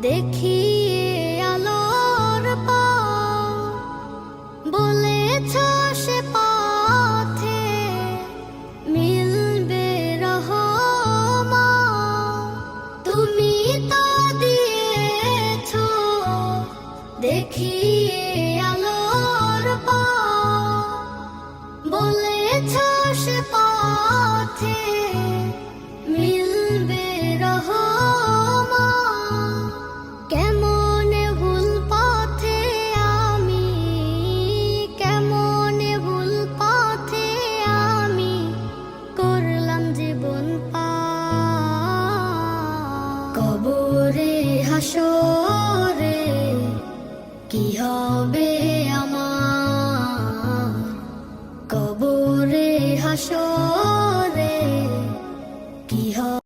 দেখিয়ে আলোর পথ বলেছ সে পথে মিলবে রহমত। তুমি তো দিয়েছ দেখিয়ে আলোর পথ বলেছ সে পথে মিলবে রহমত। কেমনে ভুল পথে আমি, কেমনে ভুল পথে আমি করলাম জীবন পার। কবরে হাসরে কি হবে আমার, কবরে হাসরে কি হবে।